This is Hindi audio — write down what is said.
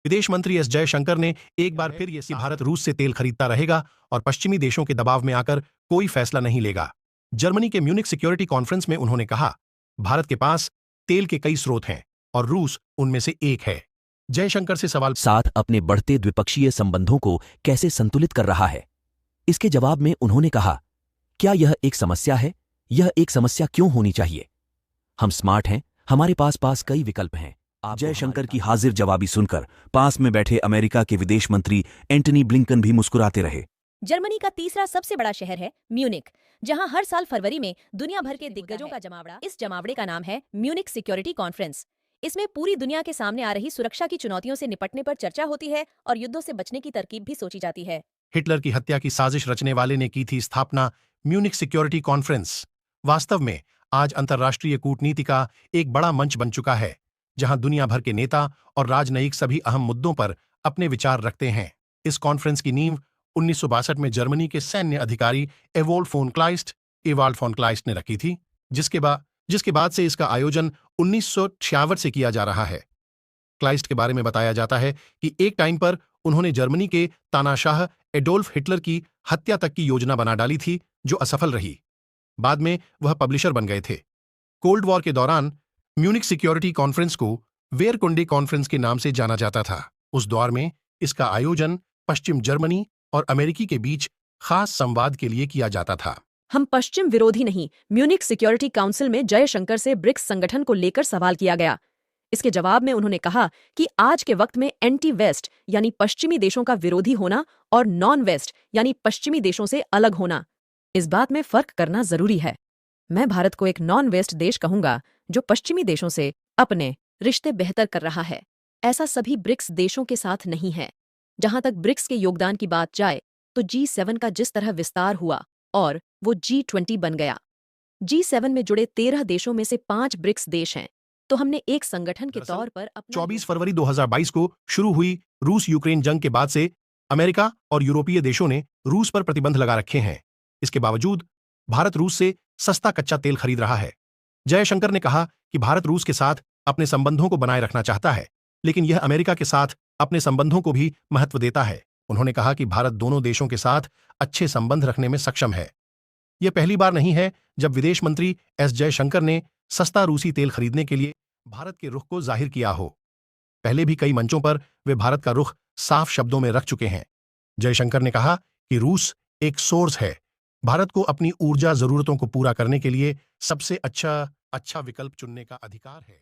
विदेश मंत्री एस जयशंकर ने एक बार फिर ये भारत रूस से तेल खरीदता रहेगा और पश्चिमी देशों के दबाव में आकर कोई फैसला नहीं लेगा। जर्मनी के म्यूनिक सिक्योरिटी कॉन्फ्रेंस में उन्होंने कहा, भारत के पास तेल के कई स्रोत हैं और रूस उनमें से एक है। जयशंकर से सवाल साथ अपने बढ़ते द्विपक्षीय संबंधों को कैसे संतुलित कर रहा है। इसके जवाब में उन्होंने कहा, क्या यह एक समस्या है? यह एक समस्या क्यों होनी चाहिए? हम स्मार्ट हैं, हमारे पास कई विकल्प हैं। जयशंकर की हाजिर जवाबी सुनकर पास में बैठे अमेरिका के विदेश मंत्री एंटनी ब्लिंकन भी मुस्कुराते रहे। जर्मनी का तीसरा सबसे बड़ा शहर है म्यूनिक, जहां हर साल फरवरी में दुनिया भर के दिग्गजों का जमावड़ा। इस जमावड़े का नाम है म्यूनिक सिक्योरिटी कॉन्फ्रेंस। इसमें पूरी दुनिया के सामने आ रही सुरक्षा की चुनौतियों से निपटने पर चर्चा होती है और युद्धों से बचने की तरकीब भी सोची जाती है। हिटलर की हत्या की साजिश रचने वाले ने की थी स्थापना म्यूनिक सिक्योरिटी कॉन्फ्रेंस। वास्तव में आज अंतर्राष्ट्रीय कूटनीति का एक बड़ा मंच बन चुका है, जहां दुनिया भर के नेता और राजनयिक सभी अहम मुद्दों पर अपने विचार रखते हैं। इस कॉन्फ्रेंस की नींव 1962 में जर्मनी के सैन्य अधिकारी एवाल्ड फोन क्लाइस्ट ने रखी थी, जिसके बाद से इसका आयोजन 1966 से किया जा रहा है। क्लाइस्ट के बारे में बताया जाता है कि एक टाइम पर उन्होंने जर्मनी के तानाशाह एडोल्फ हिटलर की हत्या तक की योजना बना डाली थी, जो असफल रही। बाद में वह पब्लिशर बन गए थे। कोल्ड वॉर के दौरान म्यूनिक सिक्योरिटी कॉन्फ्रेंस को वेयरकुंडे कॉन्फ्रेंस के नाम से जाना जाता था। उस दौर में इसका आयोजन पश्चिम जर्मनी और अमेरिकी के बीच खास संवाद के लिए किया जाता था। हम पश्चिम विरोधी नहीं। म्यूनिक सिक्योरिटी काउंसिल में जयशंकर से ब्रिक्स संगठन को लेकर सवाल किया गया। इसके जवाब में उन्होंने कहा कि आज के वक्त में एंटी वेस्ट यानी पश्चिमी देशों का विरोधी होना और नॉन वेस्ट यानी पश्चिमी देशों से अलग होना, इस बात में फर्क करना जरूरी है। मैं भारत को एक नॉन वेस्ट देश कहूंगा जो पश्चिमी देशों से अपने रिश्ते बेहतर कर रहा है। ऐसा सभी ब्रिक्स देशों के साथ नहीं है। जहां तक ब्रिक्स के योगदान की बात जाए तो G7 का जिस तरह विस्तार हुआ और वो G20 बन गया। G7 में जुड़े 13 देशों में से 5 ब्रिक्स देश हैं, तो हमने एक संगठन के तौर पर 24 फरवरी 2022 को शुरू हुई रूस यूक्रेन जंग के बाद से अमेरिका और यूरोपीय देशों ने रूस पर प्रतिबंध लगा रखे हैं। इसके बावजूद भारत रूस से सस्ता कच्चा तेल खरीद रहा है। जयशंकर ने कहा कि भारत रूस के साथ अपने संबंधों को बनाए रखना चाहता है, लेकिन यह अमेरिका के साथ अपने संबंधों को भी महत्व देता है। उन्होंने कहा कि भारत दोनों देशों के साथ अच्छे संबंध रखने में सक्षम है। यह पहली बार नहीं है जब विदेश मंत्री एस जयशंकर ने सस्ता रूसी तेल खरीदने के लिए भारत के रुख को जाहिर किया हो। पहले भी कई मंचों पर वे भारत का रुख साफ शब्दों में रख चुके हैं। जयशंकर ने कहा कि रूस एक सोर्स है। भारत को अपनी ऊर्जा जरूरतों को पूरा करने के लिए सबसे अच्छा विकल्प चुनने का अधिकार है।